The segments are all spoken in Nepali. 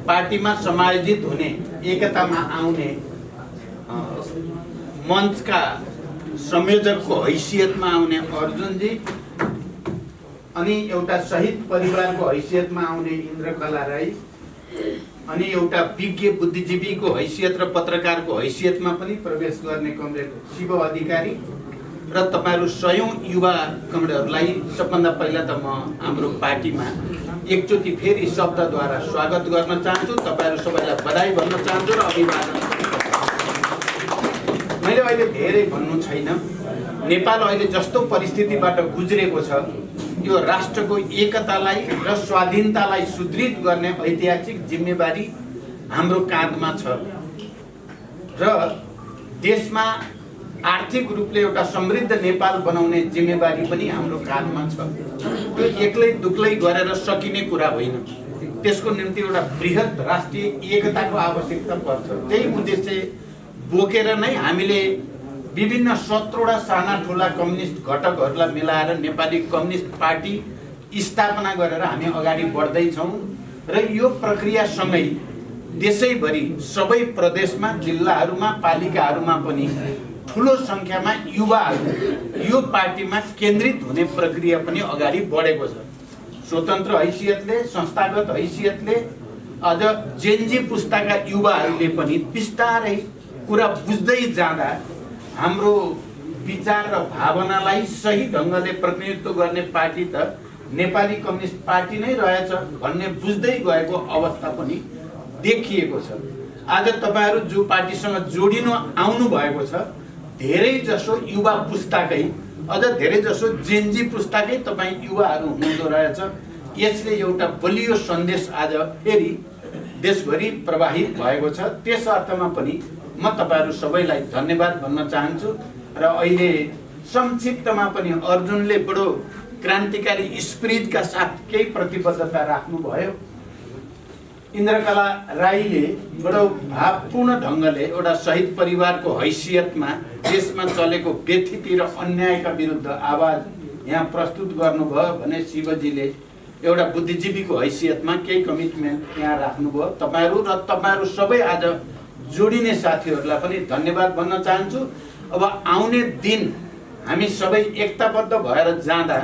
पार्टीमा समायोजित हुने एकतामा आउने मञ्चका संयोजकको हैसियतमा आउने अर्जुनजी अनि एउटा शहीद परिवारको हैसियतमा आउने इन्द्रकला राई अनि एउटा विज्ञ बुद्धिजीवीको हैसियत र पत्रकारको हैसियतमा पनि प्रवेश गर्ने कमरेड शिव अधिकारी र तपाईहरु सयौं युवा कमरेडहरूलाई सबभन्दा पहिला त म हाम्रो पार्टीमा एकचोटि फेरि शब्दद्वारा स्वागत गर्न चाहन्छु। तपाईहरु सबैलाई बधाई भन्न चाहन्छु र अभिवादन। मैले अहिले धेरै भन्नु छैन। नेपाल अहिले जस्तो परिस्थितिबाट गुज्रेको छ, यो राष्ट्रको एकतालाई र स्वाधीनतालाई सुदृढ गर्ने ऐतिहासिक जिम्मेवारी हाम्रो काँधमा छ र देशमा आर्थिक रूपले एउटा समृद्ध नेपाल बनाउने जिम्मेवारी पनि हाम्रो काँधमा छ। त्यो एक्लै दुक्लै गरेर सकिने कुरा होइन। त्यसको निम्ति एउटा बृहत राष्ट्रिय एकताको आवश्यकता पर्छ। त्यही उद्देश्य बोकेर नै हामीले विभिन्न 17वटा साना ठुला कम्युनिस्ट घटकहरूलाई मिलाएर नेपाली कम्युनिस्ट पार्टी स्थापना गरेर हामी अगाडि बढ्दैछौँ र यो प्रक्रियासँगै देशैभरि सबै प्रदेशमा, जिल्लाहरूमा, पालिकाहरूमा पनि ठुलो संख्यामा युवाहरू यो पार्टीमा केन्द्रित हुने प्रक्रिया पनि अगाडि बढेको छ। स्वतन्त्र हैसियतले, संस्थागत हैसियतले अझ जेनजी पुस्ताका युवाहरूले पनि बिस्तारै कुरा बुझ्दै जाँदा हाम्रो विचार र भावनालाई सही ढङ्गले प्रतिनिधित्व गर्ने पार्टी त नेपाली कम्युनिस्ट पार्टी नै रहेछ भन्ने बुझ्दै गएको अवस्था पनि देखिएको छ। आज तपाईहरु जो पार्टीसँग जोडिनु आउनु भएको छ, धेरै जसो युवा पुस्ताकै, अझ धेरै जसो जेनजी पुस्ताकै तपाई युवाहरू हुनुहुँदो रहेछ। यसले एउटा बलियो सन्देश आज फेरि देशभरि प्रवाहित भएको छ। त्यस अर्थमा पनि म तपाईहरु सबैलाई धन्यवाद भन्न चाहन्छु र अहिले संक्षिप्तमा पनि अर्जुनले बडो क्रान्तिकारी स्पिरिटका साथ केही प्रतिबद्धता राख्नु भयो। इन्द्रकला राईले बडो भावपूर्ण ढङ्गले एउटा शहीद परिवारको हैसियतमा देशमा चलेको व्यथिति र अन्यायका विरुद्ध आवाज यहाँ प्रस्तुत गर्नुभयो भने शिवजीले एउटा बुद्धिजीवीको हैसियतमा केही कमिटमेन्ट यहाँ राख्नुभयो। तपाईहरु सबै आज जोडिने साथीहरूलाई पनि धन्यवाद भन्न चाहन्छु। अब आउने दिन हामी सबै एकताबद्ध भएर जाँदा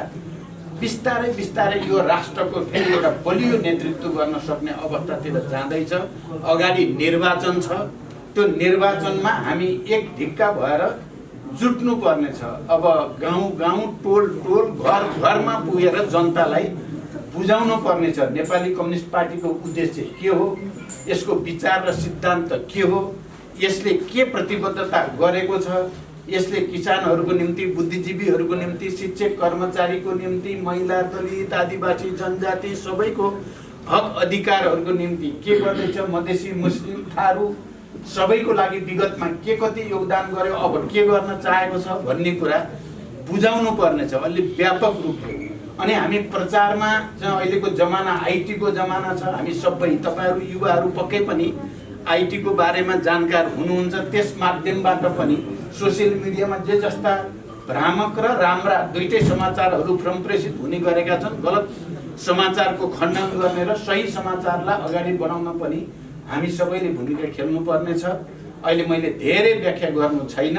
बिस्तारै बिस्तारै यो राष्ट्रको फेरि एउटा बलियो नेतृत्व गर्न सक्ने अवस्थातिर जाँदैछ। अगाडि निर्वाचन छ, त्यो निर्वाचनमा हामी एक ढिक्का भएर जुट्नु पर्ने छ। अब गाउँ गाउँ, टोल टोल, घर घरमा पुगेर जनतालाई बुझाउनु पर्ने छ नेपाली कम्युनिस्ट पार्टीको उद्देश्य के हो, यसको विचार र सिद्धान्त के हो, यसले के प्रतिबद्धता गरेको छ, यसले किसानहरूको निम्ति, बुद्धिजीवीहरूको निम्ति, शिक्षक कर्मचारीको निम्ति, महिला, दलित, आदिवासी, जनजाति सबैको हक अधिकारहरूको निम्ति के गर्दैछ, मधेसी, मुस्लिम, थारू सबैको लागि विगतमा के कति योगदान गर्यो, अब के गर्न चाहेको छ भन्ने कुरा बुझाउनु पर्ने छ अलि व्यापक रूपले। अनि हामी प्रचारमा अहिलेको जमाना आइटीको जमाना छ। हामी सबै तपाईहरु युवाहरू पक्कै पनि आइटीको बारेमा जानकार हुनुहुन्छ। त्यस माध्यमबाट पनि सोशल मिडियामा जे जस्ता भ्रामक र राम्रा दुईटै समाचारहरू सम्प्रेषित हुने गरेका छन्। गलत समाचारको खण्डन गर्ने र सही समाचारलाई अगाडि बढाउन पनि हामी सबैले भूमिका खेल्नु पर्ने छ। अहिले मैले धेरै व्याख्या गर्नु छैन।